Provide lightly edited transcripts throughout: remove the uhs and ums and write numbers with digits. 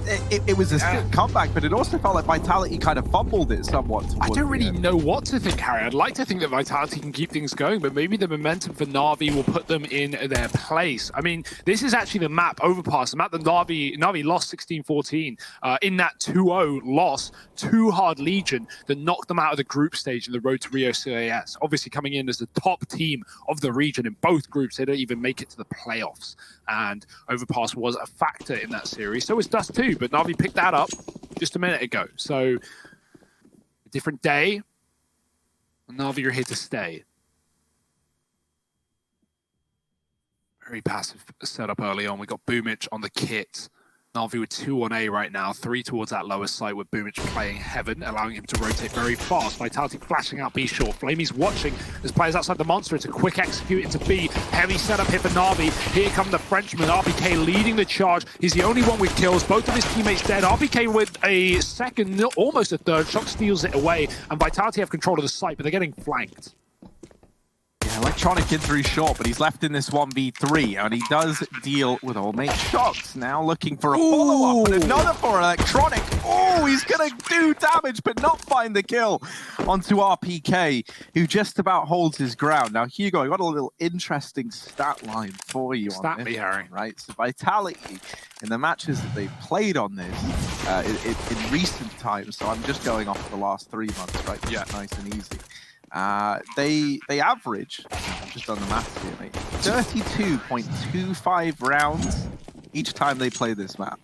it was a good comeback, but it also felt like Vitality kind of fumbled it somewhat. I don't really know what to think, Harry. I'd like to think that Vitality can keep things going, but maybe the momentum for NAVI will put them in their place. I mean, this is actually the map, Overpass, the map that NAVI lost 16-14 in that 2-0 loss to Hard Legion that knocked them out of the group stage in the road to Rio CAS. Obviously coming in as the top team of the region in both groups. They don't even make it to the playoffs. And Overpass was a factor in that series. So is Dust too, but NAVI picked that up just a minute ago. So a different day. NAVI are here to stay. Very passive setup early on. We got Boomich on the kit. NAVI with 2 on A right now, 3 towards that lower site with Boomich playing Heaven, allowing him to rotate very fast. Vitality flashing out B short. Flamey's watching as players outside the monster. It's a quick execute into B. Heavy setup here for NAVI. Here come the Frenchman. RPK leading the charge. He's the only one with kills. Both of his teammates dead. RPK with a second, almost a third. Shock steals it away. And Vitality have control of the site, but they're getting flanked. Yeah, Electronic in through short, but he's left in this 1v3, and he does deal with old mate Shox. Now looking for a follow-up, and another for Electronic. Oh, he's gonna do damage, but not find the kill onto RPK, who just about holds his ground. Now, Hugo, I got a little interesting stat line for you on this, Harry. right? So Vitality, in the matches that they've played on this in recent times, so I'm just going off the last 3 months, right? Yeah, nice and easy. They average, I've just done the math here, mate, 32.25 rounds each time they play this map.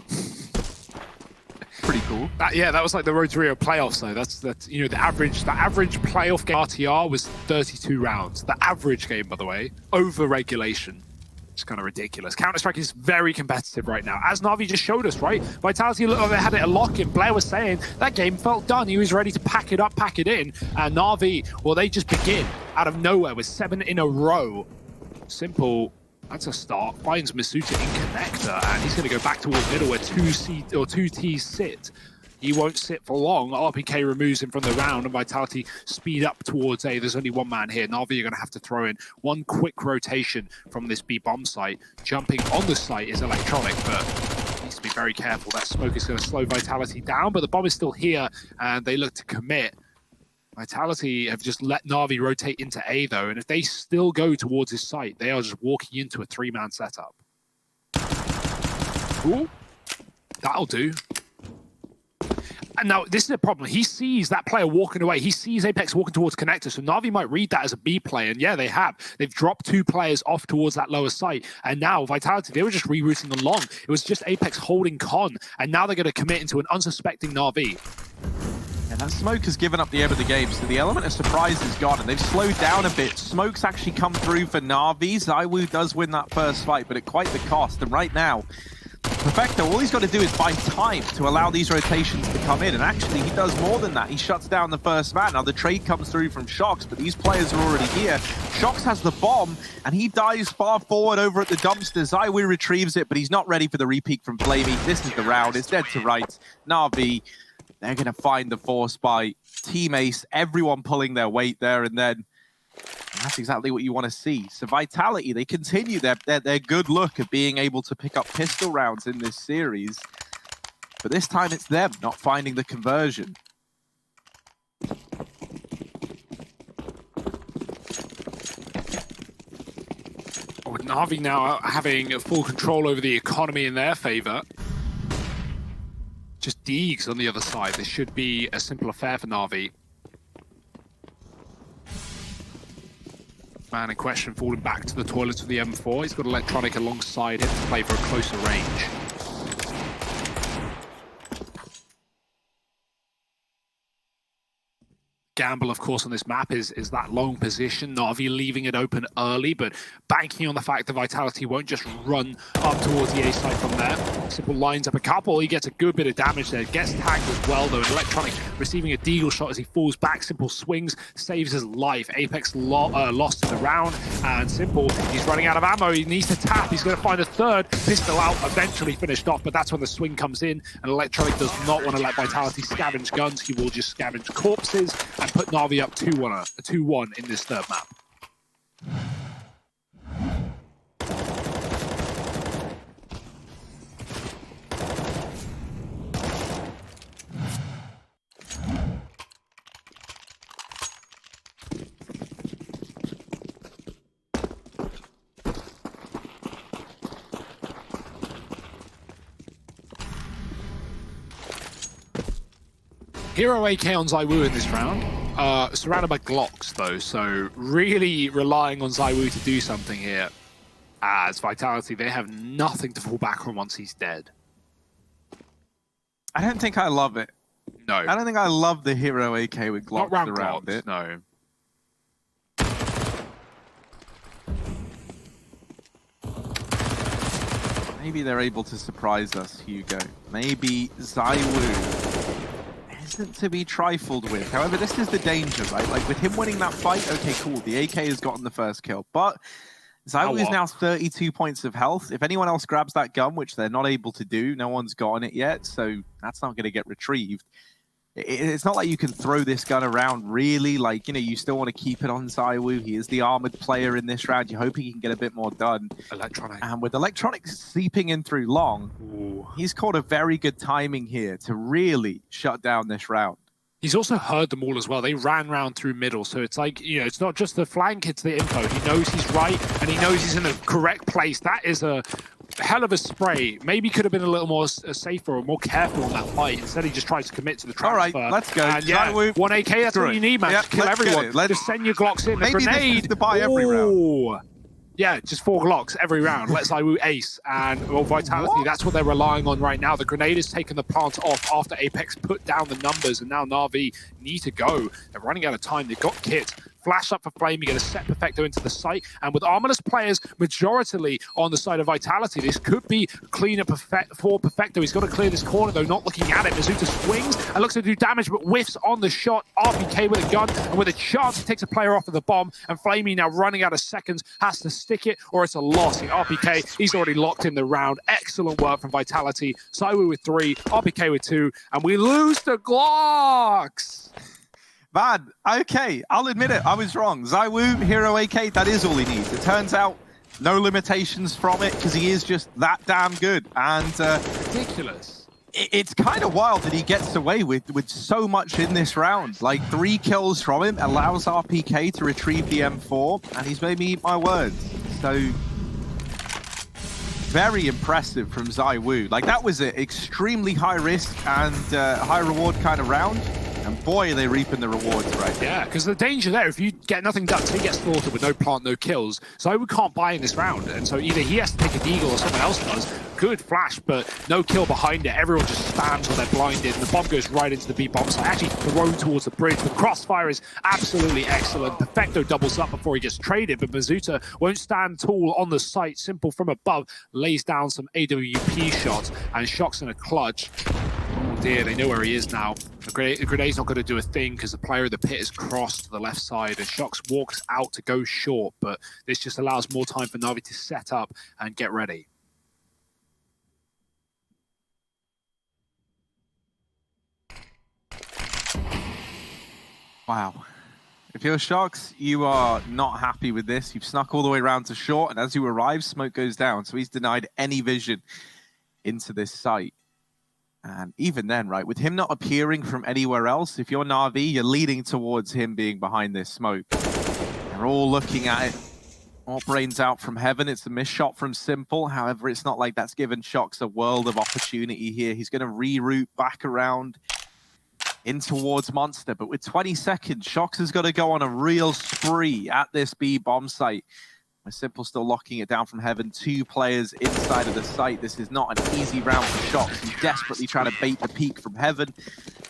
Pretty cool. Yeah, that was like the Road to Rio playoffs though. That's you know, the average playoff game RTR was 32 rounds. The average game, by the way, over regulation. It's kind of ridiculous. Counter-Strike is very competitive right now, as Na'Vi just showed us, right? Vitality looked like they had it a lock-in. Blair was saying that game felt done. He was ready to pack it up, pack it in. And Na'Vi, well, they just begin out of nowhere with 7 in a row. Simple. That's a start. Finds Masuta in connector, and he's going to go back towards middle where 2 T's sit. He won't sit for long. RPK removes him from the round, and Vitality speed up towards A. There's only one man here. Na'Vi are going to have to throw in one quick rotation from this B bomb site. Jumping on the site is Electronic, but needs to be very careful. That smoke is going to slow Vitality down, but the bomb is still here, and they look to commit. Vitality have just let Na'Vi rotate into A, though, and if they still go towards his site, they are just walking into a 3-man setup. Ooh, that'll do. And now, this is a problem. He sees that player walking away. He sees Apex walking towards connector, so Na'Vi might read that as a B play, and yeah, they have. They've dropped 2 players off towards that lower site, and now Vitality, they were just rerouting them long. It was just Apex holding con, and now they're going to commit into an unsuspecting Na'Vi. And that smoke has given up the aim of the game, so the element of surprise is gone, and they've slowed down a bit. Smoke's actually come through for Na'Vi. ZywOo does win that first fight, but at quite the cost, and right now, Perfecto, all he's got to do is buy time to allow these rotations to come in, and actually he does more than that. He shuts down the first man. Now the trade comes through from Shox, but these players are already here. Shox has the bomb, and he dives far forward over at the dumpster. ZywOo retrieves it, but he's not ready for the repeat from Flamey. This is the round. It's dead to rights. Na'Vi, they're going to find the force by Team Ace, everyone pulling their weight there, and then that's exactly what you want to see. So Vitality, they continue their good look of being able to pick up pistol rounds in this series. But this time it's them not finding the conversion. With Na'Vi now having full control over the economy in their favor. Just Deegs on the other side. This should be a simple affair for Na'Vi. Man in question falling back to the toilets of the M4. He's got Electronic alongside him to play for a closer range. Gamble, of course, on this map is that long position. Na'Vi leaving it open early, but banking on the fact that Vitality won't just run up towards the A site from there. Simple lines up a couple. He gets a good bit of damage there. Gets tagged as well, though. Electronic receiving a deagle shot as he falls back. Simple swings, saves his life. Apex lost in the round, and Simple, he's running out of ammo. He needs to tap. He's going to find a third. Pistol out, eventually finished off, but that's when the swing comes in, and Electronic does not want to let Vitality scavenge guns. He will just scavenge corpses and put Na'Vi up 2-1 in this third map. Hero AK on ZywOo in this round. Surrounded by Glocks, though, so really relying on ZywOo to do something here. As Vitality, they have nothing to fall back on once he's dead. I don't think I love it. No. I don't think I love the Hero AK with Glocks around it. No. Maybe they're able to surprise us, Hugo. Maybe ZywOo isn't to be trifled with. However, this is the danger, right? Like, with him winning that fight, okay, cool. The AK has gotten the first kill. But ZywOo is now 32 points of health. If anyone else grabs that gun, which they're not able to do, no one's gotten it yet, so that's not going to get retrieved. It's not like you can throw this gun around, really. Like, you know, you still want to keep it on ZywOo. He is the armored player in this round. You hope he can get a bit more done. Electronic. And with Electronic seeping in through long, he's caught a very good timing here to really shut down this round. He's also heard them all as well. They ran round through middle, so it's like, you know, it's not just the flank, it's the info. He knows he's right, and he knows he's in the correct place. That is a hell of a spray. Maybe could have been a little more safer or more careful on that fight. Instead, he just tries to commit to the transfer. All right, let's go. And yeah, one AK, that's all you need, man. Just kill everyone. Just send your Glocks in. Maybe the grenade. This is the buy every round. Yeah, just 4 Glocks every round. Let ZywOo ace. And, well, Vitality, that's what they're relying on right now. The grenade has taken the plant off after Apex put down the numbers, and now NAVI need to go. They're running out of time. They've got kit. Flash up for Flame, you get a set Perfecto into the site, and with armorless players majority on the side of Vitality, this could be cleaner for Perfecto. He's got to clear this corner, though, not looking at it. Mizuta swings and looks to do damage, but whiffs on the shot. RPK with a gun, and with a chance, he takes a player off of the bomb, and Flamey, now running out of seconds, has to stick it, or it's a loss. The RPK, he's already locked in the round. Excellent work from Vitality. ZywOo with 3, RPK with 2, and we lose the Glocks! Man, okay, I'll admit it, I was wrong. ZywOo, Hero AK, that is all he needs. It turns out, no limitations from it, because he is just that damn good. And ridiculous. It's kind of wild that he gets away with so much in this round. Like, 3 kills from him allows RPK to retrieve the M4, and he's made me eat my words. So, very impressive from ZywOo. Like, that was an extremely high risk and high reward kind of round. And boy, are they reaping the rewards right now. Yeah, because the danger there, if you get nothing done, so he gets slaughtered with no plant, no kills, ZywOo can't buy in this round. And so either he has to take a deagle or someone else does. Good flash, but no kill behind it. Everyone just stands while they're blinded. And the bomb goes right into the B bomb site, actually thrown towards the bridge. The crossfire is absolutely excellent. Perfecto doubles up before he gets traded, but Mizuta won't stand tall on the site. Simple from above, lays down some AWP shots and shocks in a clutch. Oh dear, they know where he is now. The grenade's not going to do a thing because the player of the pit is crossed to the left side and Shocks walks out to go short, but this just allows more time for NAVI to set up and get ready. Wow. If you're Shocks, you are not happy with this. You've snuck all the way around to short, and as you arrive, smoke goes down. So he's denied any vision into this site. And even then, right, with him not appearing from anywhere else, if you're NAVI, you're leading towards him being behind this smoke. They're all looking at it. All brains out from heaven. It's a missed shot from Simple. However, it's not like that's given Shocks a world of opportunity here. He's going to reroute back around in towards Monster. But with 20 seconds, Shocks has got to go on a real spree at this B bomb site. Simple still locking it down from heaven. 2 players inside of the site. This is not an easy round for Shocks. He's desperately trying to bait the peak from heaven.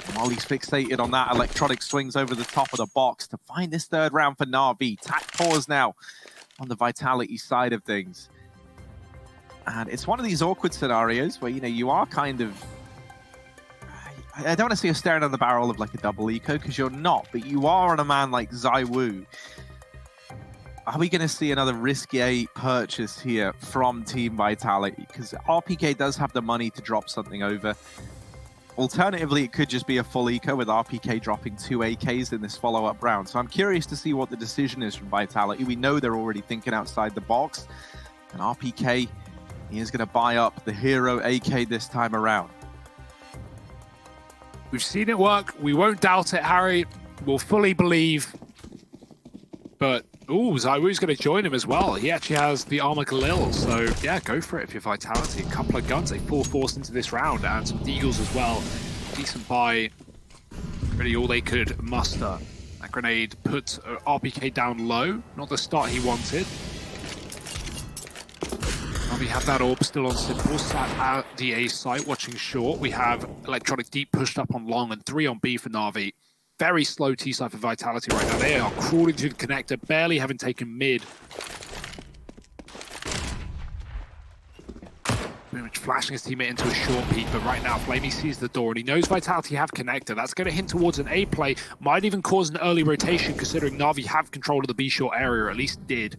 And while he's fixated on that, Electronic swings over the top of the box to find this 3rd round for NAVI. Tac pause now on the Vitality side of things. And it's one of these awkward scenarios where, you know, you are kind of... I don't want to see you staring down the barrel of like a double eco, because you're not, but you are on a man like ZywOo. Are we going to see another risque purchase here from Team Vitality? Because RPK does have the money to drop something over. Alternatively, it could just be a full eco with RPK dropping 2 AKs in this follow-up round. So I'm curious to see what the decision is from Vitality. We know they're already thinking outside the box. And RPK, he is going to buy up the Hero AK this time around. We've seen it work. We won't doubt it, Harry. We'll fully believe. But... ooh, ZywOo's going to join him as well. He actually has the Armor Galil, so yeah, go for it if you're Vitality. A couple of guns, they full force into this round, and some Deagles as well. Decent buy Really all they could muster. That grenade put RPK down low, not the start he wanted. We have that orb still on Simple, sat at the A site watching short. We have Electronic deep pushed up on long and 3 on B for Na'Vi. Very slow T side for Vitality right now. They are crawling through the connector, barely having taken mid. Pretty much flashing his teammate into a short peek, but right now Flamey sees the door and he knows Vitality have connector. That's going to hint towards an A play, might even cause an early rotation considering Na'Vi have control of the B short area, or at least did.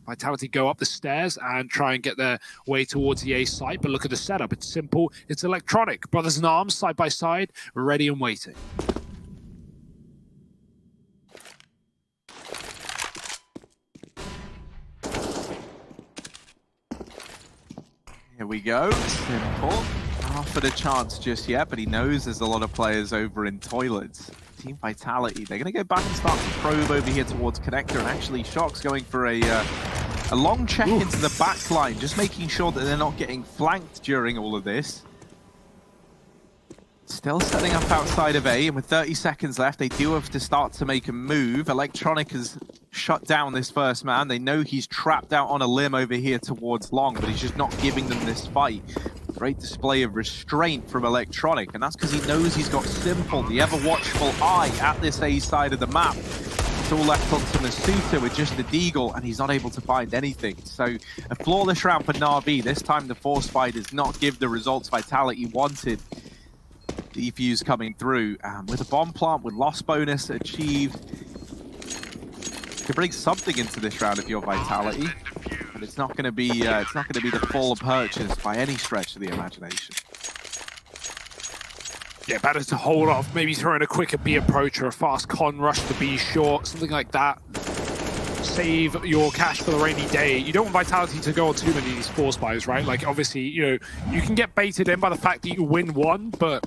Vitality go up the stairs and try and get their way towards the A site, but look at the setup. It's simple, it's Electronic. Brothers in arms, side by side, ready and waiting. Here we go, Simple. Not offered a chance just yet, but he knows there's a lot of players over in toilets. Team Vitality, they're going to go back and start to probe over here towards Connector, and actually Shock's going for a long check into the back line, just making sure that they're not getting flanked during all of this. Still setting up outside of A, and with 30 seconds left, they do have to start to make a move. Electronic has shut down this first man. They know he's trapped out on a limb over here towards long, but he's just not giving them this fight. Great display of restraint from Electronic, and that's because he knows he's got Simple, the ever-watchful eye, at this A side of the map. It's all left onto Masuta with just the Deagle, and he's not able to find anything. So a flawless round for Na'Vi. This time the Force Fight does not give the results Vitality wanted. Defuse coming through with a bomb plant with loss bonus achieved. To bring something into this round if you're Vitality, but it's not going to be the full purchase by any stretch of the imagination. Yeah, better to hold off, maybe throw in a quicker B approach or a fast con rush to B short, something like that. Save your cash for the rainy day. You don't want Vitality to go on too many of these force buys, right? Like, obviously, you know, you can get baited in by the fact that you win one, but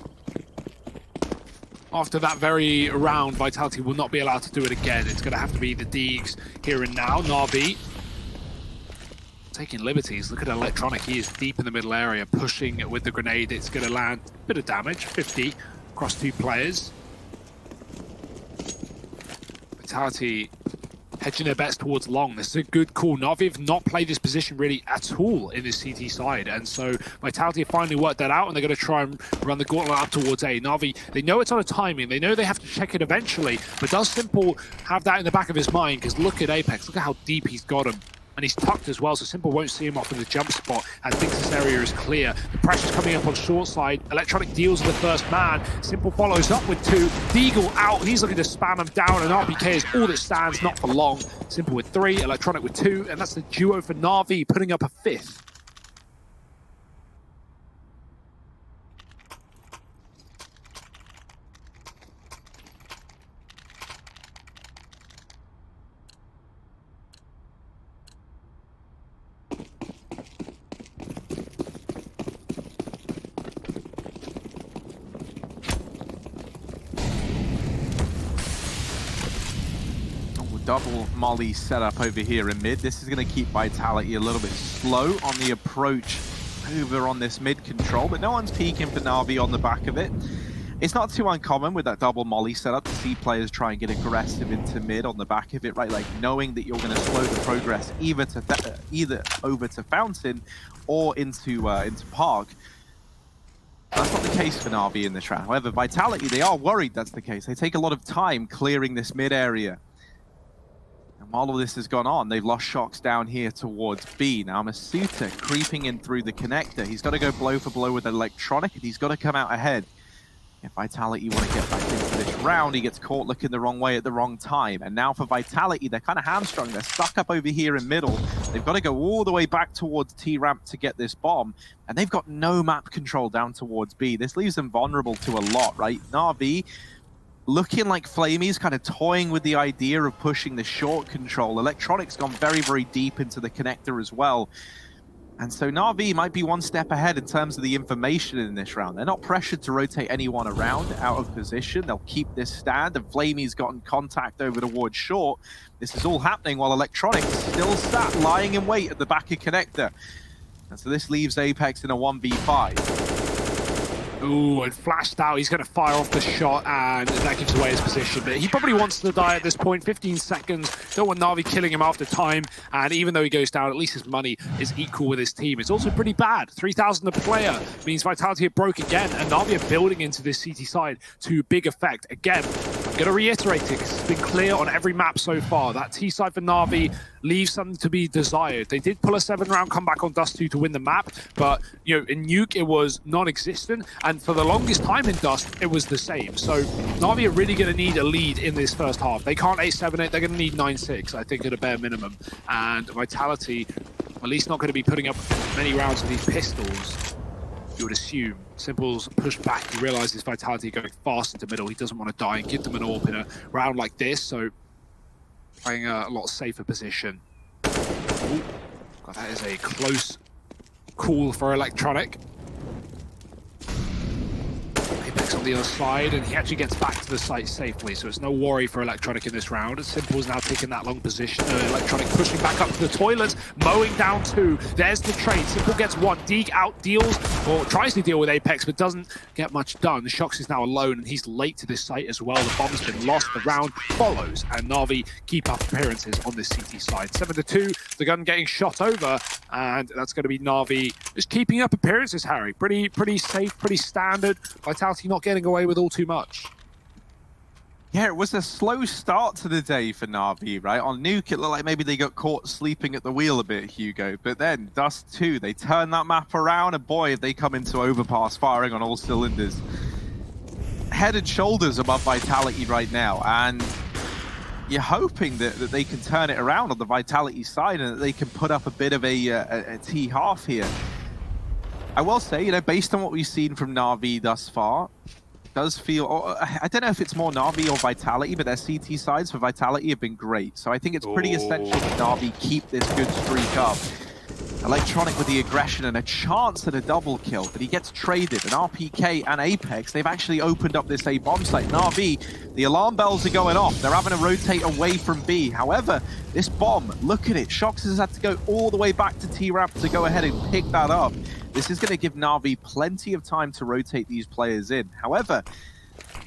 after that very round, Vitality will not be allowed to do it again. It's going to have to be the Deegs here and now. Na'Vi taking liberties. Look at Electronic. He is deep in the middle area, pushing with the grenade. It's going to land a bit of damage, 50 across 2 players. Vitality hedging their bets towards long. This is a good call. Na'Vi have not played this position really at all in this CT side, and so Vitality have finally worked that out, and they're going to try and run the gauntlet up towards A. Na'Vi, they know it's on a timing. They know they have to check it eventually, but does Simple have that in the back of his mind? Because look at Apex. Look at how deep he's got him. And he's tucked as well, so Simple won't see him off in the jump spot and thinks this area is clear. The pressure's coming up on short side. Electronic deals with the first man. Simple follows up with 2. Deagle out. He's looking to spam him down, and RPK is all that stands, not for long. Simple with 3, Electronic with 2, and that's the duo for Na'Vi, putting up a 5th. Double molly setup over here in mid. This is going to keep Vitality a little bit slow on the approach over on this mid control, but no one's peeking for Na'Vi on the back of it. It's not too uncommon with that double molly setup to see players try and get aggressive into mid on the back of it, right? Like knowing that you're going to slow the progress either over to Fountain or into Park. That's not the case for Na'Vi in this round. However, Vitality, they are worried that's the case. They take a lot of time clearing this mid area. And while all this has gone on, they've lost Shocks down here towards B. Now Masuta creeping in through the connector. He's got to go blow for blow with Electronic, and he's got to come out ahead. If Vitality want to get back into this round, he gets caught looking the wrong way at the wrong time. And now for Vitality, they're kind of hamstrung. They're stuck up over here in middle. They've got to go all the way back towards T-Ramp to get this bomb. And they've got no map control down towards B. This leaves them vulnerable to a lot, right? Na'Vi looking like Flamey's kind of toying with the idea of pushing the short control. Electronic's gone very, very deep into the connector as well. And so Na'Vi might be one step ahead in terms of the information in this round. They're not pressured to rotate anyone around out of position. They'll keep this stand, and Flamey's gotten contact over towards short. This is all happening while Electronic is still sat lying in wait at the back of connector. And so this leaves Apex in a 1v5. Ooh, and flashed out. He's going to fire off the shot, and that gives away his position. But he probably wants to die at this point. 15 seconds. Don't want Na'Vi killing him after time. And even though he goes down, at least his money is equal with his team. It's also pretty bad. 3,000 a player means Vitality are broke again, and Na'Vi are building into this CT side to big effect. Again, I'm going to reiterate it because it's been clear on every map so far. That T side for Na'Vi leaves something to be desired. They did pull a 7-round comeback on Dust 2 to win the map, but in Nuke it was non-existent, and for the longest time in Dust it was the same. So Na'Vi are really going to need a lead in this first half. They can't 8-7 it, they're going to need 9-6, I think, at a bare minimum. And Vitality, at least not going to be putting up many rounds of these pistols, you would assume. Simple's pushed back, he realizes Vitality going fast into middle. He doesn't want to die and give them an AWP in a round like this, so playing a lot safer position. Ooh, God, that is a close call for Electronic. Apex on the other side, and he actually gets back to the site safely, so it's no worry for Electronic in this round. Simple's now taking that long position. Electronic pushing back up to the toilets, mowing down 2. There's the trade. Simple gets 1. Deeg out deals, or tries to deal with Apex, but doesn't get much done. Shox is now alone, and he's late to this site as well. The bomb's been lost. The round follows, and Na'Vi keep up appearances on this CT side. 7-2, the gun getting shot over, and that's going to be Na'Vi just keeping up appearances, Harry. Pretty safe, pretty standard. Vitality not getting away with all too much. Yeah, it was a slow start to the day for Na'Vi, right? On Nuke, it looked like maybe they got caught sleeping at the wheel a bit, Hugo. But then, Dust 2, they turn that map around, and boy, if they come into Overpass firing on all cylinders. Head and shoulders above Vitality right now, and you're hoping that they can turn it around on the Vitality side and that they can put up a bit of a T-half here. I will say, based on what we've seen from Na'Vi thus far, does feel, I don't know if it's more Na'Vi or Vitality, but their CT sides for Vitality have been great. So I think it's pretty essential that Na'Vi keep this good streak up. Electronic with the aggression and a chance at a double kill, but he gets traded. And RPK and Apex, they've actually opened up this A bomb site. Na'Vi, the alarm bells are going off. They're having to rotate away from B. However, this bomb, look at it. Shox has had to go all the way back to T-Ramp to go ahead and pick that up. This is going to give Na'Vi plenty of time to rotate these players in. However,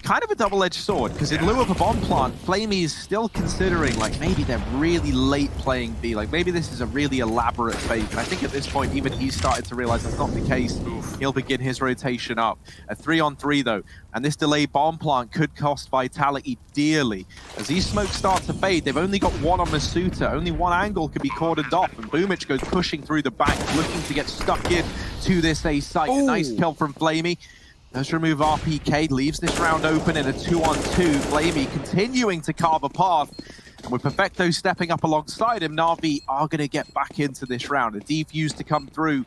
kind of a double-edged sword, because in lieu of a bomb plant, Flamey is still considering, like, maybe they're really late playing B. Like, maybe this is a really elaborate fake. And I think at this point, even he's started to realize that's not the case. He'll begin his rotation up. A 3-on-3, though. And this delayed bomb plant could cost Vitality dearly. As these smokes start to fade, they've only got 1 on Masuta. Only 1 angle could be cordoned off. And Boomich goes pushing through the back, looking to get stuck in to this A site. A nice kill from Flamey. Does remove RPK, leaves this round open in a 2-on-2. Flamey continuing to carve a path. And with Perfecto stepping up alongside him, Na'Vi are going to get back into this round. A defuse to come through.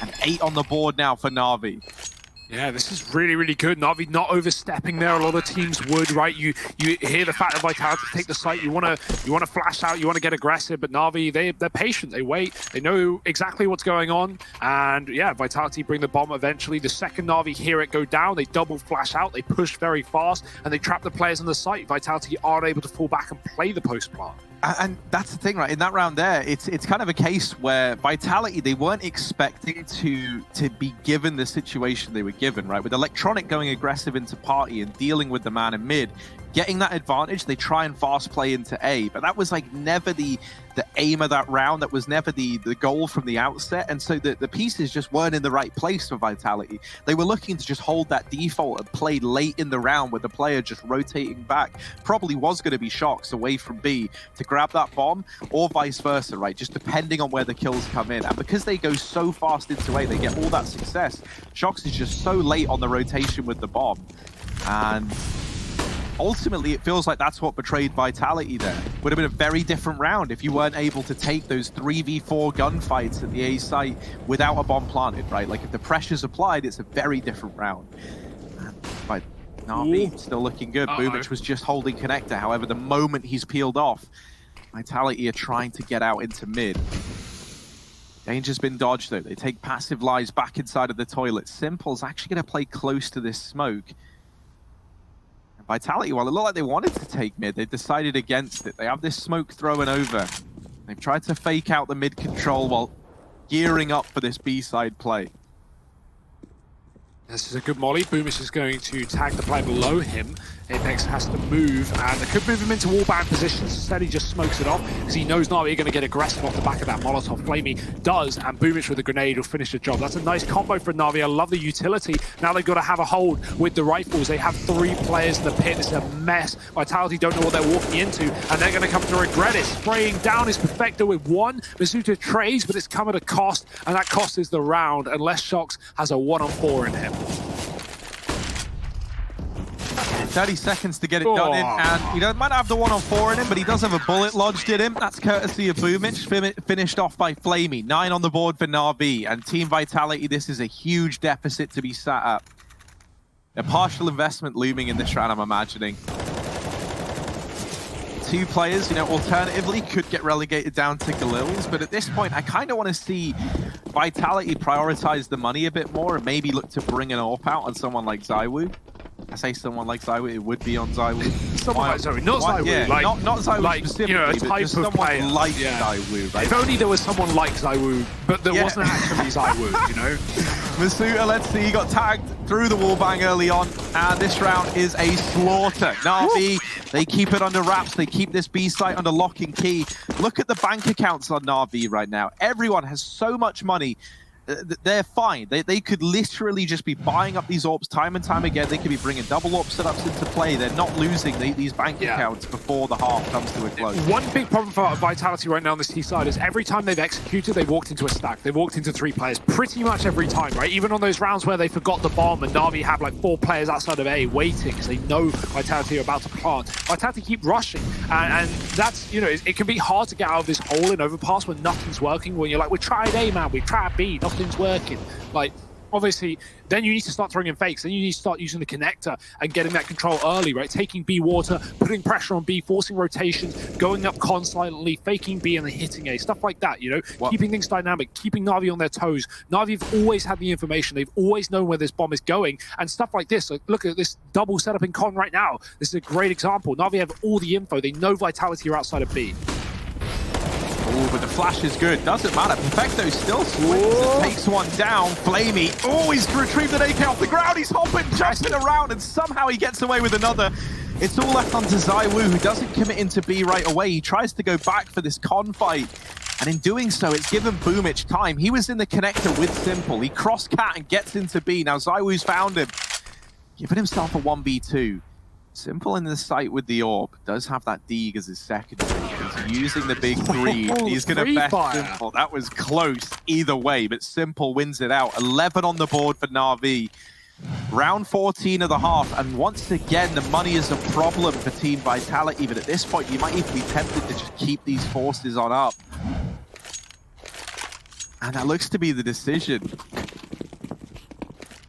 And 8 on the board now for Na'Vi. Yeah, this is really, really good. Na'Vi not overstepping there. A lot of teams would, right? You hear the fact that Vitality take the site. You want to flash out. You want to get aggressive. But Na'Vi, they're patient. They wait. They know exactly what's going on. And yeah, Vitality bring the bomb eventually. The second Na'Vi hear it go down, they double flash out. They push very fast, and they trap the players on the site. Vitality aren't able to fall back and play the post plant. And that's the thing, right? In that round there, it's kind of a case where Vitality, they weren't expecting to be given the situation they were given, right? With Electronic going aggressive into party and dealing with the man in mid, getting that advantage, they try and fast play into A. But that was like never the aim of that round. That was never the goal from the outset. And so the pieces just weren't in the right place for Vitality. They were looking to just hold that default and play late in the round with the player just rotating back. Probably was going to be Shox away from B to grab that bomb, or vice versa, right? Just depending on where the kills come in. And because they go so fast into A, they get all that success. Shox is just so late on the rotation with the bomb. And ultimately, it feels like that's what betrayed Vitality there. Would have been a very different round if you weren't able to take those 3v4 gunfights at the A site without a bomb planted, right? Like, if the pressure's applied, it's a very different round. But Na'Vi still looking good. Boomich was just holding connector. However, the moment he's peeled off, Vitality are trying to get out into mid. Danger's been dodged, though. They take passive lies back inside of the toilet. Simple's actually going to play close to this smoke. Vitality, while it looked like they wanted to take mid, they decided against it. They have this smoke thrown over. They've tried to fake out the mid control while gearing up for this B-side play. This is a good molly. Boomish is going to tag the player below him. Apex has to move, and they could move him into wallbang positions. Instead, he just smokes it off because he knows Navi are going to get aggressive off the back of that Molotov. Flamey does, and Boomish with a grenade will finish the job. That's a nice combo for Navi. I love the utility. Now they've got to have a hold with the rifles. They have 3 players in the pit. It's a mess. Vitality don't know what they're walking into, and they're going to come to regret it. Spraying down his Perfecto with 1. Masuta trades, but it's come at a cost, and that cost is the round, unless Shox has a 1-on-4 in him. 30 seconds to get it done in, and he might not have the 1-on-4 in him, but he does have a bullet lodged in him. That's courtesy of Boomish, finished off by Flamey. 9 on the board for Na'Vi, and Team Vitality, this is a huge deficit to be sat at. A partial investment looming in this round, I'm imagining. 2 players, alternatively could get relegated down to Galils, but at this point, I kind of want to see Vitality prioritize the money a bit more and maybe look to bring an AWP out on someone like ZywOo. I say someone like ZywOo, it would be on ZywOo. Someone like ZywOo, not ZywOo. Yeah, like, not ZywOo specifically, a but type just of someone player. like ZywOo. Right? If only there was someone like ZywOo, but there wasn't actually ZywOo, Masuta, let's see, he got tagged through the wallbang early on, and this round is a slaughter. Na'Vi, they keep it under wraps, they keep this B site under lock and key. Look at the bank accounts on Na'Vi right now. Everyone has so much money. They're fine. They could literally just be buying up these AWPs time and time again. They could be bringing double AWP setups into play. They're not losing these bank accounts before the half comes to a close. One big problem for Vitality right now on this T side is every time they've executed, they've walked into a stack. They've walked into 3 players pretty much every time, right? Even on those rounds where they forgot the bomb and Na'Vi have like 4 players outside of A waiting because they know Vitality are about to plant. Vitality keep rushing, and that's, it can be hard to get out of this hole in Overpass when nothing's working, when you're like, we tried A, man, we tried B, nothing's working. Like, obviously, then you need to start throwing in fakes. Then you need to start using the connector and getting that control early, right? Taking B water, putting pressure on B, forcing rotations, going up con silently, faking B and then hitting A, stuff like that, Keeping things dynamic, keeping Na'Vi on their toes. Na'Vi have always had the information. They've always known where this bomb is going, and stuff like this. Like, look at this double setup in con right now. This is a great example. Na'Vi have all the info. They know Vitality are outside of B. Oh, but the flash is good. Doesn't matter. Perfecto still swings and takes one down. Flamey. Oh, he's retrieved an AK off the ground. He's hopping, jumping around, and somehow he gets away with another. It's all left onto ZywOo, who doesn't commit into B right away. He tries to go back for this con fight, and in doing so, it's given Boomish time. He was in the connector with Simple. He crossed cat and gets into B. Now ZywOo's found him, giving himself a 1v2. Simple in the site with the AWP, does have that Deeg as his secondary. He's using the big 3. He's going to best Simple. That was close either way, but Simple wins it out. 11 on the board for Na'Vi. Round 14 of the half, and once again, the money is a problem for Team Vitality, but at this point, you might even be tempted to just keep these forces on up. And that looks to be the decision.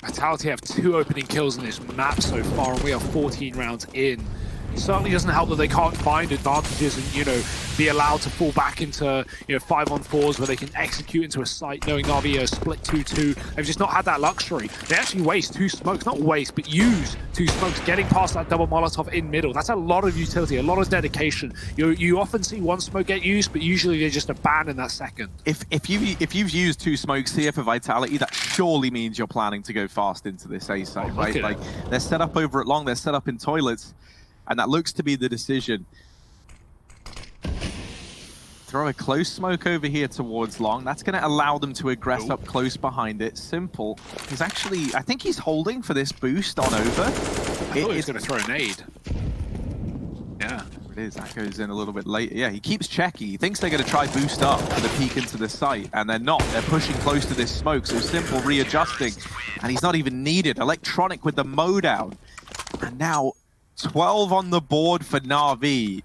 Vitality have 2 opening kills in this map so far, and we are 14 rounds in. It certainly doesn't help that they can't find advantages and, be allowed to fall back into, 5-on-4s where they can execute into a site, knowing Na'Vi are split 2-2. They've just not had that luxury. They actually waste 2 smokes, not waste, but use 2 smokes, getting past that double Molotov in middle. That's a lot of utility, a lot of dedication. You often see 1 smoke get used, but usually they just abandon that second. If you've used 2 smokes here for Vitality, that surely means you're planning to go fast into this A site, right? Like, they're set up over at long, they're set up in toilets, and that looks to be the decision. Throw a close smoke over here towards long. That's going to allow them to aggress up close behind it. Simple. He's actually, I think he's holding for this boost on over. I thought he's going to throw a nade. Yeah. It is. That goes in a little bit later. Yeah, he keeps checking. He thinks they're going to try boost up for the peek into the site, and they're not. They're pushing close to this smoke, so Simple readjusting, and he's not even needed. Electronic with the mow down. And now 12 on the board for Na'Vi.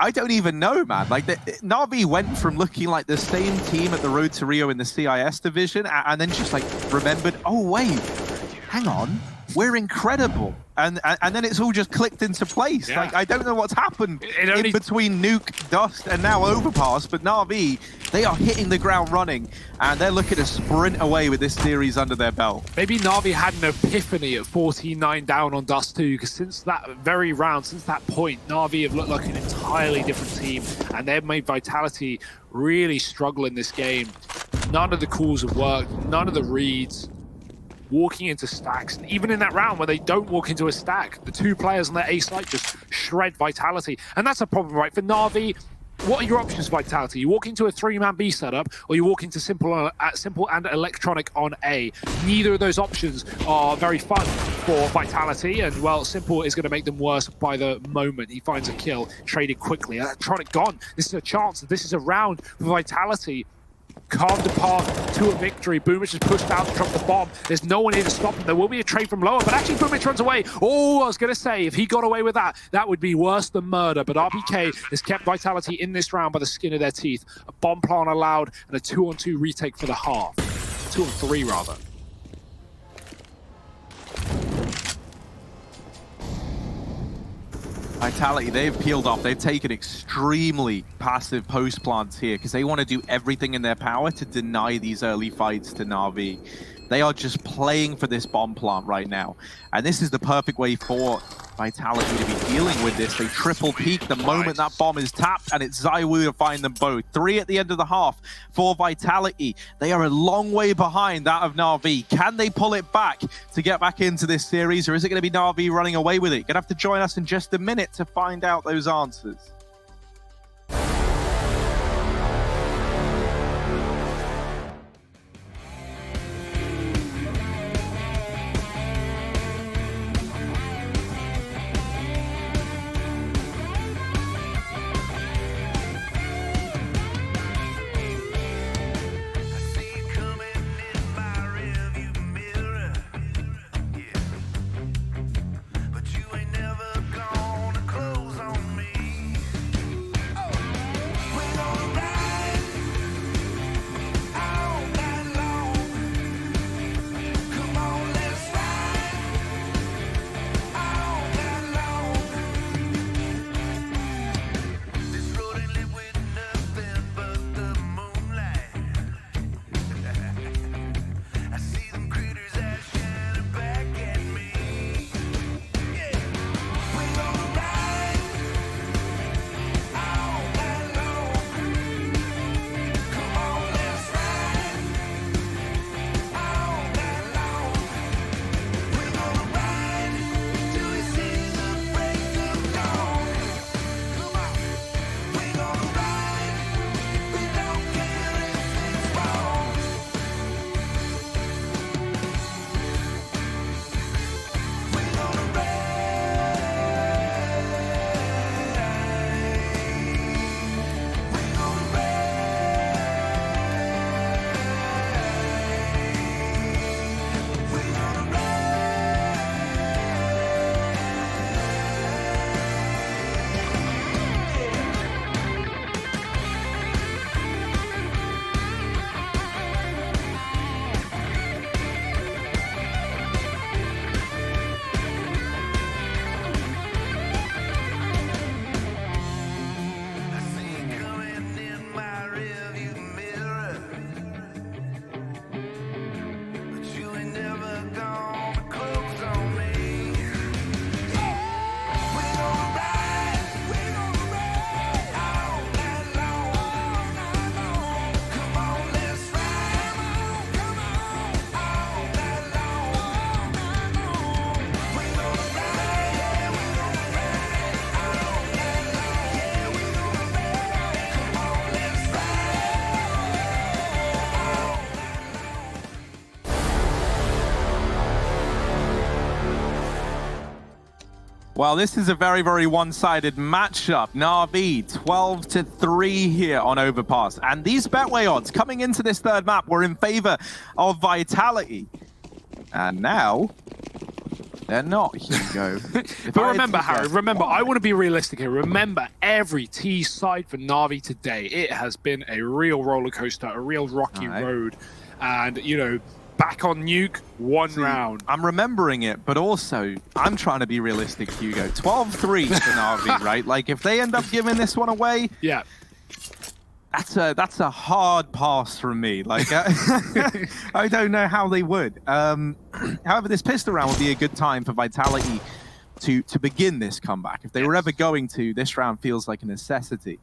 I don't even know, man. Like, Na'Vi went from looking like the same team at the Road to Rio in the CIS division, and then just, like, remembered, oh, wait, hang on, we're incredible. And then it's all just clicked into place. Yeah. Like, I don't know what's happened in between Nuke, Dust, and now Overpass, but Na'Vi, they are hitting the ground running, and they're looking to sprint away with this series under their belt. Maybe Na'Vi had an epiphany at 14-9 down on Dust 2, because since that very round, since that point, Na'Vi have looked like an entirely different team, and they've made Vitality really struggle in this game. None of the calls have worked, none of the reads. walking into stacks. And even in that round where they don't walk into a stack, the two players on their A site just shred Vitality. And that's a problem, right? For Na'Vi, what are your options for Vitality? You walk into a 3-man B setup, or you walk into Simple and Electronic on A. Neither of those options are very fun for Vitality, and well, Simple is going to make them worse by the moment he finds a kill, traded quickly. Electronic gone. This is a chance. This is a round for Vitality. Carved a path to a victory. Boomich has pushed out to drop the bomb. There's no one here to stop him. There will be a trade from lower, but actually Boomich runs away. Oh, I was going to say, if he got away with that, that would be worse than murder. But RPK has kept Vitality in this round by the skin of their teeth. A bomb plant allowed and a 2-on-2 retake for the half. 2-on-3 rather. Vitality, they've peeled off. They've taken extremely passive post plants here because they want to do everything in their power to deny these early fights to Na'Vi. They are just playing for this bomb plant right now. And this is the perfect way for Vitality to be dealing with this. They triple peak the moment that bomb is tapped, and it's ZywOo to find them both. 3 at the end of the half for Vitality. They are a long way behind that of Na'Vi. Can they pull it back to get back into this series, or is it going to be Na'Vi running away with it? Gonna have to join us in just a minute to find out those answers. Well, this is a very, very one-sided matchup. Na'Vi 12-3 here on Overpass. And these Betway odds coming into this third map were in favor of Vitality. And now, they're not, Hugo. But remember, Harry, remember, I want to be realistic here. Remember, every T side for Na'Vi today, it has been a real roller coaster, a real rocky road. And, you know, back on Nuke, one round. I'm remembering it, but also, I'm trying to be realistic, Hugo. 12-3 for Na'Vi, right? Like, if they end up giving this one away, yeah, that's a hard pass from me. Like, I don't know how they would. However, this pistol round would be a good time for Vitality to begin this comeback. If they were ever going to, this round feels like a necessity.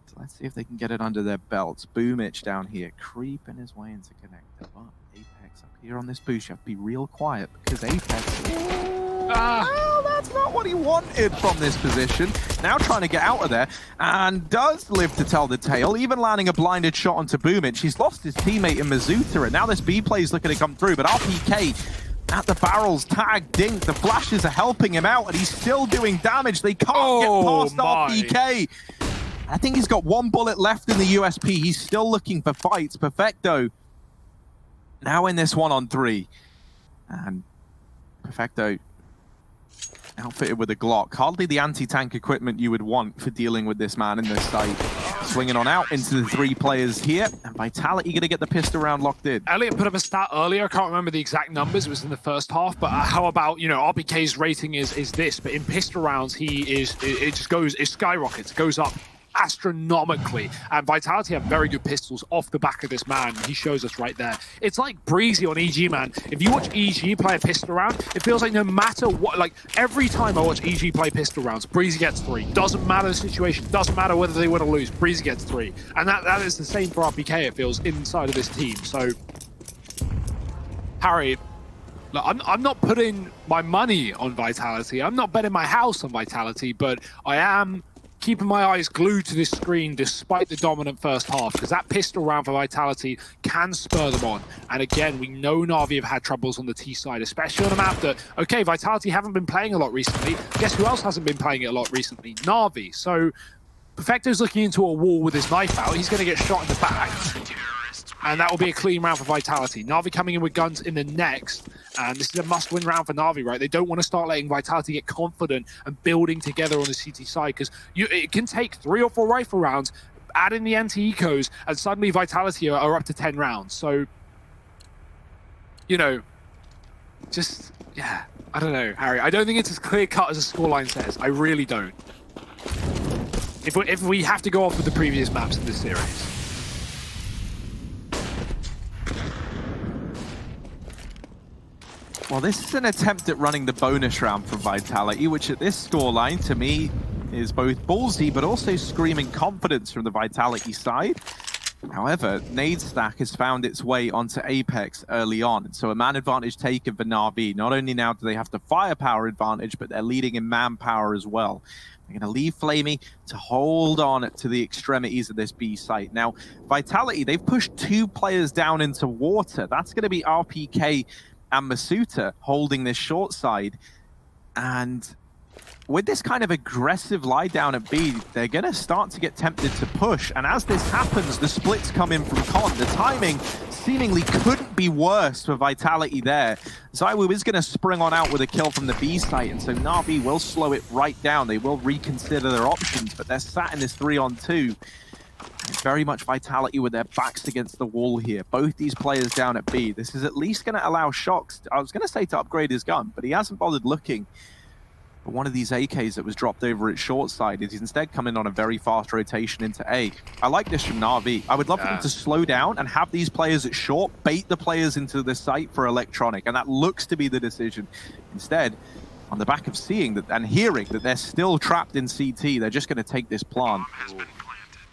So let's see if they can get it under their belts. Boomich down here, creeping his way into connector. But Apex are Here on this boost, you have to be real quiet because Apex... Ah. Well, that's not what he wanted from this position. Now trying to get out of there, and does live to tell the tale, even landing a blinded shot onto Boomich. He's lost his teammate in Mizuta, and now this B play is looking to come through, but RPK at the barrels, tag, dink, the flashes are helping him out, and he's still doing damage. They can't get past RPK. I think he's got one bullet left in the USP. He's still looking for fights. Perfecto now in this 1-on-3. And Perfecto outfitted with a Glock. Hardly the anti-tank equipment you would want for dealing with this man in this site. Swinging on out into the 3 players here. And Vitality going to get the pistol round locked in. Elliot put up a stat earlier. I can't remember the exact numbers. It was in the first half. But how about, you know, RPK's rating is this. But in pistol rounds, it just goes, it skyrockets. It goes up astronomically, and Vitality have very good pistols off the back of this man. He shows us right there. It's like Breezy on EG, man. If you watch EG play a pistol round, it feels like no matter what, like every time I watch EG play pistol rounds, Breezy gets 3. Doesn't matter the situation, doesn't matter whether they win or lose, Breezy gets 3. And that is the same for RPK, it feels, inside of this team. So, Harry, look, I'm not putting my money on Vitality. I'm not betting my house on Vitality, but I am keeping my eyes glued to this screen despite the dominant first half, because that pistol round for Vitality can spur them on. And again, we know Navi have had troubles on the T side, especially on a map that, okay, Vitality haven't been playing a lot recently. Guess who else hasn't been playing it a lot recently? Navi. So Perfecto's looking into a wall with his knife out. He's going to get shot in the back. And that will be a clean round for Vitality. Navi coming in with guns in the next. And this is a must-win round for Navi, right? They don't want to start letting Vitality get confident and building together on the CT side, because it can take 3 or 4 rifle rounds, add in the anti-ecos, and suddenly Vitality are up to 10 rounds. So, you know, just, yeah, I don't know, Harry. I don't think it's as clear-cut as the scoreline says. I really don't. If we have to go off with the previous maps in this series. Well, this is an attempt at running the bonus round for Vitality, which at this scoreline, to me, is both ballsy, but also screaming confidence from the Vitality side. However, Nade Stack has found its way onto Apex early on, so a man advantage taken for Na'Vi. Not only now do they have the firepower advantage, but they're leading in manpower as well. They're going to leave Flamey to hold on to the extremities of this B site. Now, Vitality, they've pushed 2 players down into water. That's going to be RPK and Masuta holding this short side. And with this kind of aggressive lie down at B, they're going to start to get tempted to push. And as this happens, the splits come in from Con. The timing seemingly couldn't be worse for Vitality there. ZywOo is going to spring on out with a kill from the B site, and so Na'Vi will slow it right down. They will reconsider their options, but they're sat in this 3-on-2. It's very much Vitality with their backs against the wall here. Both these players down at B. This is at least going to allow Shox, I was going to say to upgrade his gun, but he hasn't bothered looking for one of these AKs that was dropped over its short side. He's instead coming on a very fast rotation into A. I like this from Na'Vi. I would love for them to slow down and have these players at short bait the players into the site for Electronic, and that looks to be the decision. Instead, on the back of seeing that and hearing that they're still trapped in CT, they're just going to take this plant.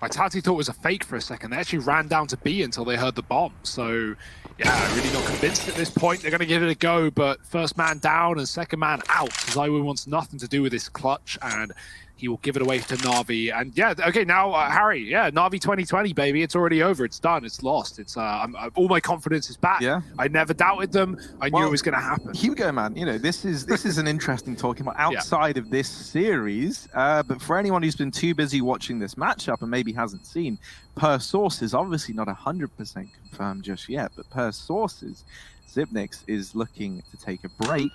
Vitality thought it was a fake for a second. They actually ran down to B until they heard the bomb. So, yeah, really not convinced at this point. They're going to give it a go, but first man down and second man out. ZywOo wants nothing to do with this clutch, and he will give it away to Na'Vi. And yeah, okay, now Harry, yeah, Na'Vi 2020, baby. It's already over. It's done. It's lost. It's all my confidence is back. Yeah. I never doubted them. I knew it was going to happen. Hugo, man, you know, this is an interesting talking about outside of this series. But for anyone who's been too busy watching this matchup and maybe hasn't seen, per sources, obviously not 100% confirmed just yet, but per sources, Xyp9x is looking to take a break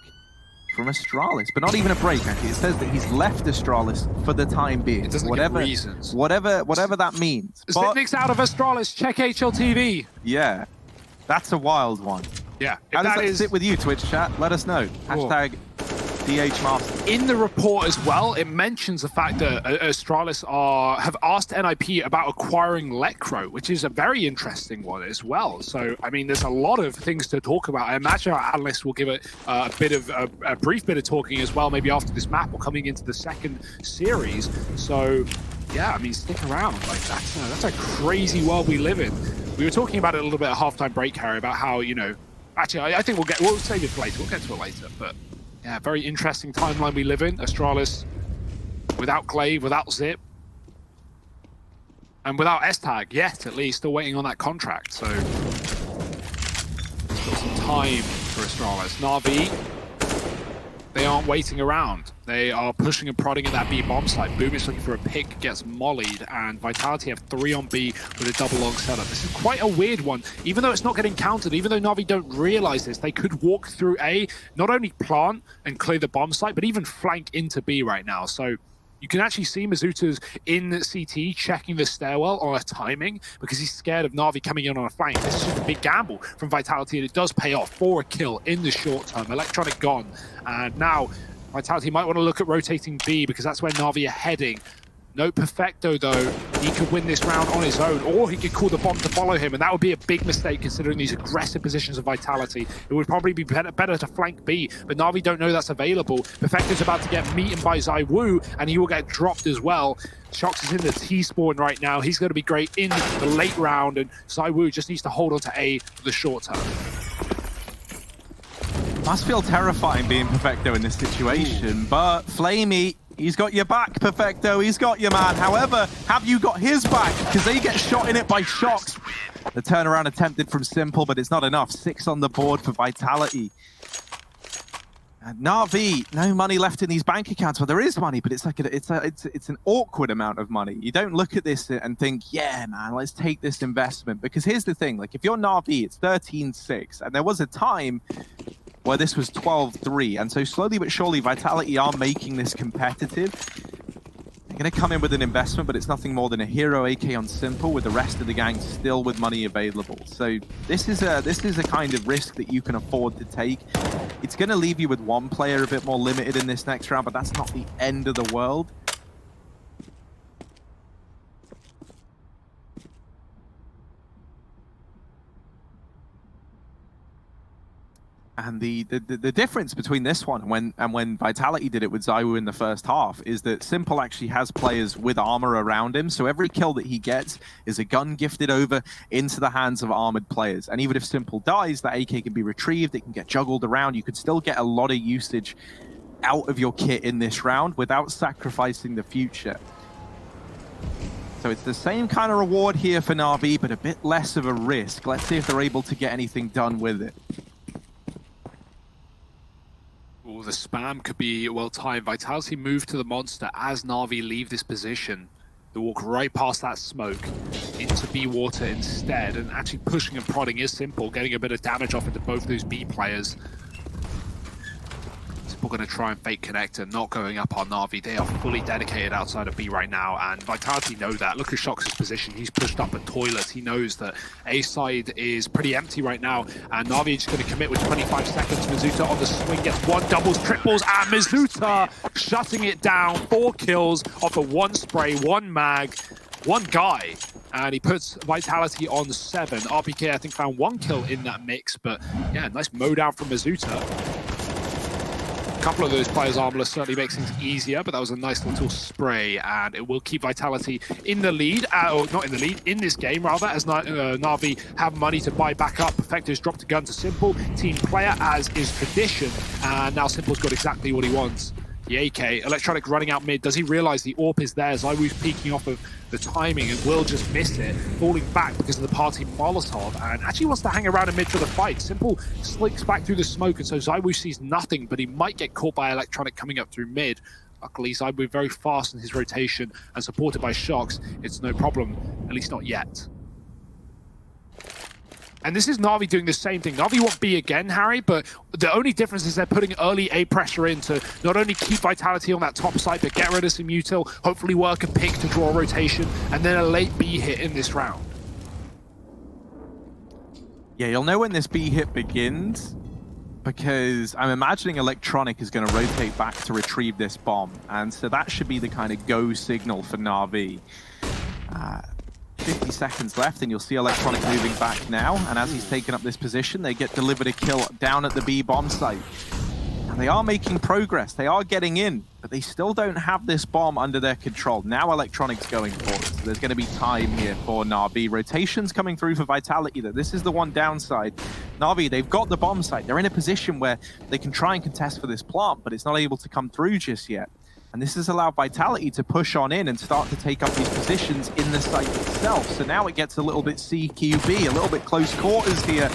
from Astralis, but not even a break, actually. It says that he's left Astralis for the time being. It doesn't give reasons. Whatever that means. Xyp9x out of Astralis. Check HLTV. Yeah, that's a wild one. Yeah. How does that sit with you, Twitch chat? Let us know. Hashtag DHMaster. In the report as well, it mentions the fact that Astralis have asked NIP about acquiring Lecro, which is a very interesting one as well. So, I mean, there's a lot of things to talk about. I imagine our analysts will give it a brief bit of talking as well, maybe after this map or coming into the second series. So, yeah, I mean, stick around. Like, that's a crazy world we live in. We were talking about it a little bit at halftime break, Harry, about how, you know, Actually, I think we'll save it for later. We'll get to it later. But yeah, very interesting timeline we live in. Astralis without Glaive, without Zip, and without S-Tag yet, at least, still waiting on that contract. So still some time for Astralis. Na'Vi, they aren't waiting around. They are pushing and prodding at that B bomb site. Boom is looking for a pick, gets mollied, and Vitality have 3 on B with a double long setup. This is quite a weird one. Even though it's not getting countered, even though Na'Vi don't realize this, they could walk through A, not only plant and clear the bomb site, but even flank into B right now. So you can actually see Mizuto's in CT checking the stairwell on a timing because he's scared of Na'Vi coming in on a flank. This is just a big gamble from Vitality, and it does pay off for a kill in the short term. Electronic gone, and now Vitality might want to look at rotating B because that's where Na'Vi are heading. No Perfecto, though. He could win this round on his own, or he could call the bomb to follow him, and that would be a big mistake considering these aggressive positions of Vitality. It would probably be better to flank B, but Na'Vi don't know that's available. Perfecto's about to get meeten by ZywOo, and he will get dropped as well. Shox is in the T-spawn right now. He's going to be great in the late round, and ZywOo just needs to hold on to A for the short term. Must feel terrifying being Perfecto in this situation, but Flamey, he's got your back, Perfecto. He's got your man. However, have you got his back? Because they get shot in it by Shox. The turnaround attempted from Simple, but it's not enough. 6 on the board for Vitality. And Na'Vi, no money left in these bank accounts. Well, there is money, but it's like it's an awkward amount of money. You don't look at this and think, yeah, man, let's take this investment. Because here's the thing: like if you're Na'Vi, it's 13-6, and there was a time where this was 12-3, and so slowly but surely Vitality are making this competitive. They're going to come in with an investment, but it's nothing more than a hero AK on Simple, with the rest of the gang still with money available. So this is a kind of risk that you can afford to take. It's going to leave you with one player a bit more limited in this next round, but that's not the end of the world. And the difference between this one and when Vitality did it with ZywOo in the first half is that Simple actually has players with armor around him, so every kill that he gets is a gun gifted over into the hands of armored players. And even if Simple dies, that AK can be retrieved, it can get juggled around. You could still get a lot of usage out of your kit in this round without sacrificing the future. So it's the same kind of reward here for Na'Vi, but a bit less of a risk. Let's see if they're able to get anything done with it. Oh, the spam could be well timed. Vitality move to the monster as Na'Vi leave this position. They walk right past that smoke into B water instead, and actually pushing and prodding is Simple, getting a bit of damage off into both those B players. Simple going to try and fake connector, not going up on Na'Vi. They are fully dedicated outside of B right now, and Vitality know that. Look at Shox's position. He's pushed up a toilet. He knows that A side is pretty empty right now, and Na'Vi is going to commit with 25 seconds. Mizuta on the swing gets 1 doubles, triples, and Mizuta shutting it down. 4 kills off of 1 spray, 1 mag, 1 guy. And he puts Vitality on 7. RPK, I think, found 1 kill in that mix, but yeah, nice mow down from Mizuta. A couple of those players armorless certainly makes things easier, but that was a nice little spray, and it will keep Vitality in the lead, or not in the lead, in this game rather, as Na'Vi have money to buy back up. Perfecto's dropped a gun to Simple, team player as is tradition, and now Simple's got exactly what he wants. The AK, Electronic running out mid. Does he realize the AWP is there? ZywOo's peeking off of the timing and will just miss it, falling back because of the party Molotov, and actually wants to hang around in mid for the fight. Simple slinks back through the smoke, and so ZywOo sees nothing, but he might get caught by Electronic coming up through mid. Luckily, ZywOo very fast in his rotation and supported by Shox. It's no problem, at least not yet. And this is Na'Vi doing the same thing. Na'Vi want B again, Harry, but the only difference is they're putting early A pressure in to not only keep Vitality on that top side, but get rid of some util, hopefully work a pick to draw a rotation, and then a late B hit in this round. Yeah, you'll know when this B hit begins, because I'm imagining Electronic is going to rotate back to retrieve this bomb, and so that should be the kind of go signal for Na'Vi. 50 seconds left, and you'll see Electronic moving back now, and as he's taken up this position, they get delivered a kill down at the B bomb site. And they are making progress. They are getting in, but they still don't have this bomb under their control. Now Electronics going for it. So there's going to be time here for Na'Vi. Rotations coming through for Vitality, though. This is the one downside. Na'Vi, they've got the bomb site. They're in a position where they can try and contest for this plant, but it's not able to come through just yet. And this has allowed Vitality to push on in and start to take up these positions in the site itself. So now it gets a little bit CQB, a little bit close quarters here.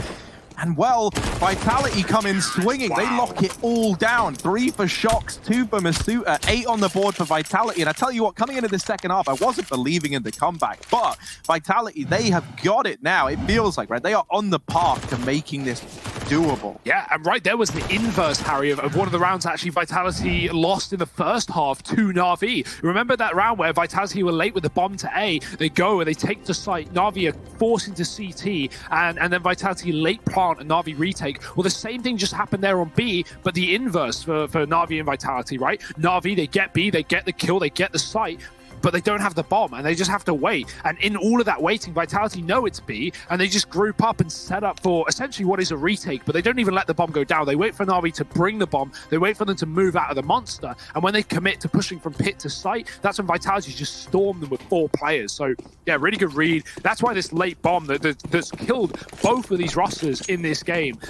And well, Vitality come in swinging. Wow. They lock it all down. 3 for Shox, 2 for Masuta, 8 on the board for Vitality. And I tell you what, coming into the second half, I wasn't believing in the comeback. But Vitality, they have got it now. It feels like, right? They are on the path to making this doable. Yeah, and right there was the inverse, Harry, of one of the rounds actually Vitality lost in the first half to Na'Vi. Remember that round where Vitality were late with the bomb to A? They go and they take the site. Na'Vi are forced into CT, and then Vitality late plant and Na'Vi retake. Well, the same thing just happened there on B, but the inverse for Na'Vi and Vitality, right? Na'Vi, they get B, they get the kill, they get the site, but they don't have the bomb, and they just have to wait. And in all of that waiting, Vitality know it's B, and they just group up and set up for essentially what is a retake, but they don't even let the bomb go down. They wait for Na'Vi to bring the bomb, they wait for them to move out of the monster, and when they commit to pushing from pit to site, that's when Vitality just storm them with 4 players. So yeah, really good read. That's why this late bomb that's killed both of these rosters in this game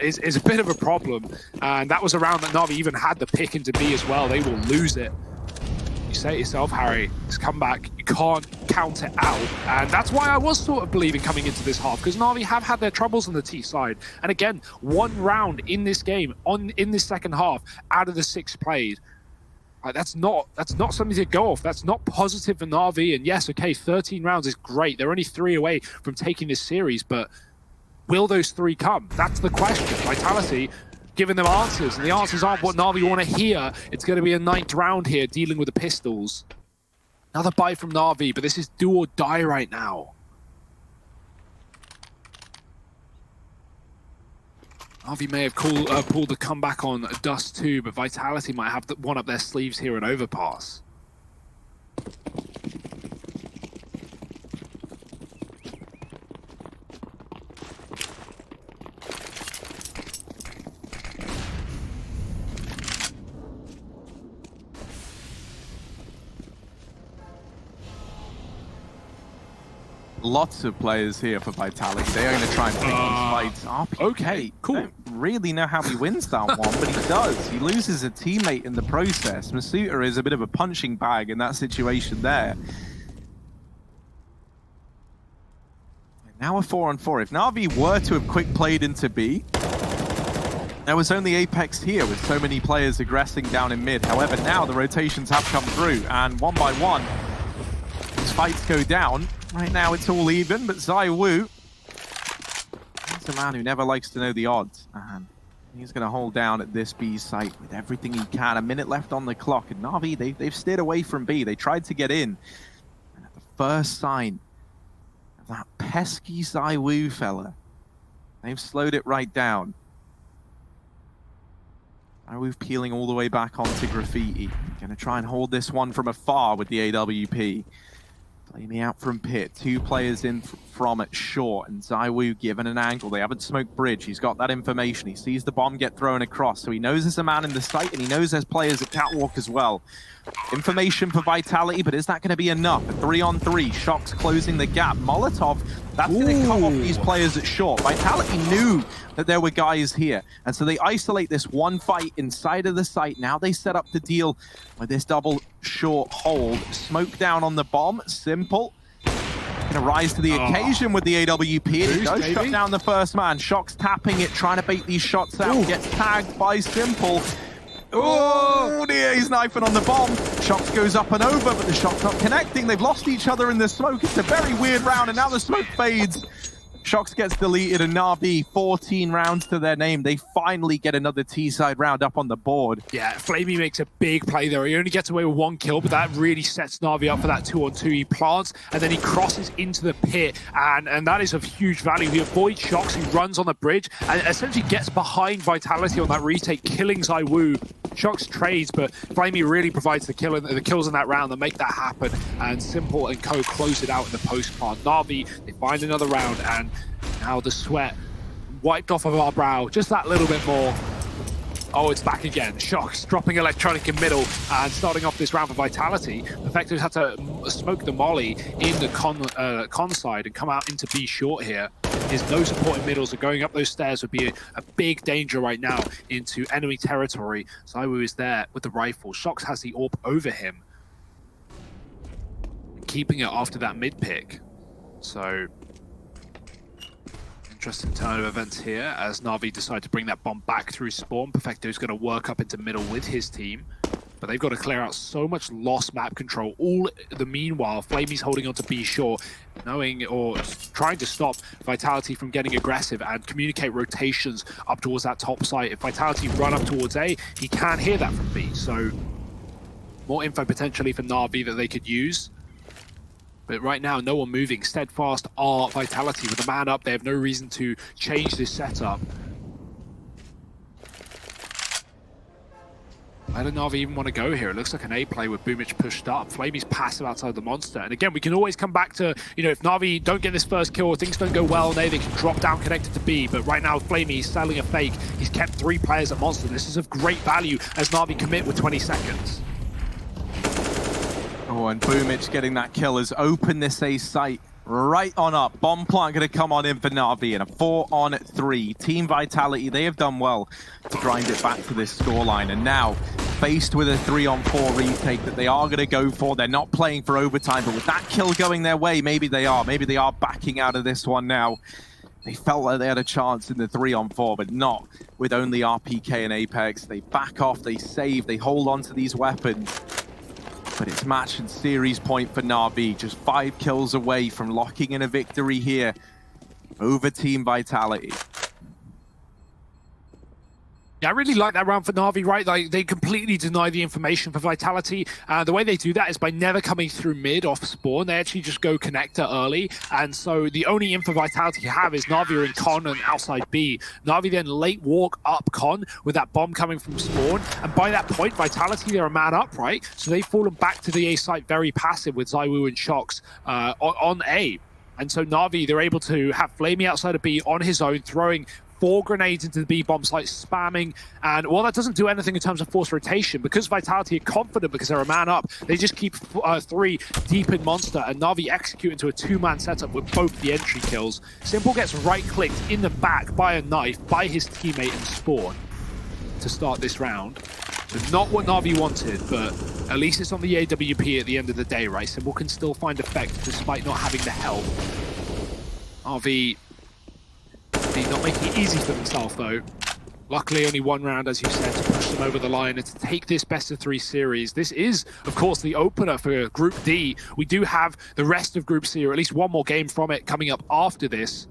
is a bit of a problem. And that was a round that Na'Vi even had the pick into B as well. They will lose it. You say it yourself, Harry, this comeback, you can't count it out. And that's why I was sort of believing coming into this half, because Na'Vi have had their troubles on the T side. And again, 1 round in this game, in this second half, out of the 6 played. Like, that's not something to go off. That's not positive for Na'Vi. And yes, okay, 13 rounds is great. They're only 3 away from taking this series, but will those 3 come? That's the question. Vitality giving them answers, and the answers aren't what Na'Vi want to hear. It's going to be a 9th round here, dealing with the pistols. Another bite from Na'Vi, but this is do or die right now. Na'Vi may have pulled the comeback on Dust too, but Vitality might have one up their sleeves here in Overpass. Lots of players here for Vitality. They are going to try and pick these fights up. Okay, cool. I don't really know how he wins that one, but he does. He loses a teammate in the process. Masuta is a bit of a punching bag in that situation there. And now a 4-on-4. If Na'Vi were to have quick played into B, there was only Apex here with so many players aggressing down in mid. However, now the rotations have come through, and 1 by 1, these fights go down. Right now it's all even, but ZywOo, he's a man who never likes to know the odds. And he's going to hold down at this B site with everything he can. A minute left on the clock, and Na'Vi, they've steered away from B. They tried to get in. And at the first sign of that pesky ZywOo fella, they've slowed it right down. ZywOo peeling all the way back onto Graffiti. Going to try and hold this one from afar with the AWP. Flamey out from pit, 2 players in from it short, and ZywOo given an angle. They haven't smoked bridge. He's got that information. He sees the bomb get thrown across, so he knows there's a man in the site, and he knows there's players at Catwalk as well. Information for Vitality, but is that going to be enough? A 3-on-3, Shox closing the gap. Molotov, that's going to cut off these players at short. Vitality knew that there were guys here, and so they isolate this one fight inside of the site. Now they set up to deal with this double short hold. Smoke down on the bomb, Simple. Going to rise to the occasion with the AWP. It does shut down the first man. Shox tapping it, trying to bait these shots out. Gets tagged by Simple. Oh dear, he's knifing on the bomb. Shox goes up and over, but the shot's not connecting. They've lost each other in the smoke. It's a very weird round, and now the smoke fades. Shox gets deleted, and Na'Vi, 14 rounds to their name. They finally get another T-side round up on the board. Yeah, Flamey makes a big play there. He only gets away with 1 kill, but that really sets Na'Vi up for that 2-on-2. He plants, and then he crosses into the pit, and that is of huge value. He avoids Shox, who runs on the bridge, and essentially gets behind Vitality on that retake, killing ZywOo. Shox trades, but Flamey really provides the kills in that round that make that happen, and Simple and Co close it out in the post-plant. Na'Vi, they find another round, and now the sweat wiped off of our brow just that little bit more. Oh, it's back again. Shocks dropping Electronic in middle and starting off this round for Vitality. Perfecto's had to smoke the molly in the con side and come out into B short here. There's no support in middle, so going up those stairs would be a big danger right now into enemy territory. ZywOo is there with the rifle. Shocks has the AWP over him, keeping it after that mid pick. So interesting turn of events here as Na'Vi decide to bring that bomb back through spawn. Perfecto's going to work up into middle with his team, but they've got to clear out so much lost map control. All the meanwhile, Flamey's holding on to B short, knowing or trying to stop Vitality from getting aggressive and communicate rotations up towards that top site. If Vitality run up towards A, he can't hear that from B. So more info potentially for Na'Vi that they could use. But right now, no one moving. Steadfast are Vitality. With a man up, they have no reason to change this setup. Why don't Na'Vi even want to go here? It looks like an A play with Boomich pushed up. Flamey's passive outside the monster. And again, we can always come back to, you know, if Na'Vi don't get this first kill or things don't go well, they can drop down connected to B. But right now, Flamey's selling a fake. He's kept 3 players at monster. This is of great value as Na'Vi commit with 20 seconds. Oh, and Boomich getting that kill has opened this A site right on up. Bomb plant going to come on in for Na'Vi in a 4-on-3. Team Vitality, they have done well to grind it back to this scoreline. And now, faced with a 3-on-4 retake that they are going to go for, they're not playing for overtime, but with that kill going their way, maybe they are. Maybe they are backing out of this one now. They felt like they had a chance in the 3-on-4, but not with only RPK and Apex. They back off, they save, they hold on to these weapons. But it's match and series point for Na'Vi, just 5 kills away from locking in a victory here over Team Vitality. Yeah, I really like that round for Na'Vi, right? Like, they completely deny the information for Vitality. The way they do that is by never coming through mid off spawn. They actually just go connector early. And so the only info Vitality have is Na'Vi are in con and outside B. Na'Vi then late walk up con with that bomb coming from spawn. And by that point, Vitality, they're a man up, right? So they've fallen back to the A site very passive with ZywOo and Shocks on A. And so Na'Vi, they're able to have Flamey outside of B on his own, throwing 4 grenades into the B bomb site, spamming, and while that doesn't do anything in terms of force rotation, because Vitality are confident because they're a man up, they just keep 3 deep in monster, and Na'Vi execute into a 2-man setup with both the entry kills. Simple gets right-clicked in the back by a knife by his teammate in spawn to start this round. So not what Na'Vi wanted, but at least it's on the AWP at the end of the day, right? Simple can still find effect despite not having the help. Na'Vi not making it easy for themselves, though. Luckily, only 1 round, as you said, to push them over the line and to take this best-of-3 series. This is, of course, the opener for Group D. We do have the rest of Group C, or at least 1 more game from it, coming up after this.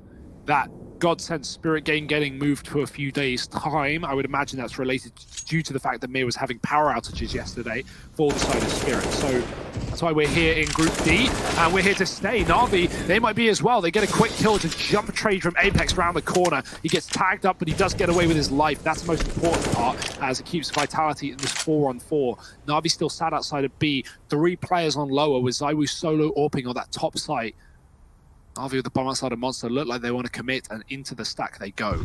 That God-sent Spirit game getting moved to a few days' time. I would imagine that's related due to the fact that Mir was having power outages yesterday for the side of Spirit. So that's why we're here in Group D, and we're here to stay. Na'Vi, they might be as well. They get a quick kill to jump trade from Apex around the corner. He gets tagged up, but he does get away with his life. That's the most important part, as it keeps Vitality in this 4-on-4. Na'Vi still sat outside of B. 3 players on lower with ZywOo solo AWPing on that top site. Na'Vi with the bomb outside of monster look like they want to commit, and into the stack they go.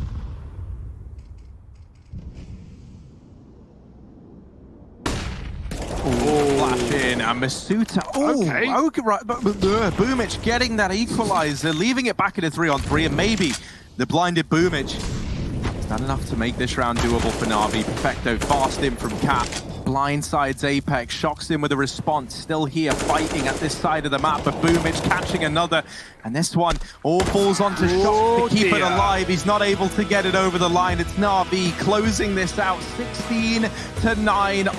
Flash in, and Masuta. Okay, right. But Boomich getting that equalizer, leaving it back in a 3-on-3, and maybe the blinded Boomich is not enough to make this round doable for Na'Vi. Perfecto fast in from Cap. Blindsides Apex, Shocks in with a response, still here fighting at this side of the map, but Boomich catching another, and this one all falls onto Shocks to keep it alive. He's not able to get it over the line. It's Na'Vi closing this out 16-9 on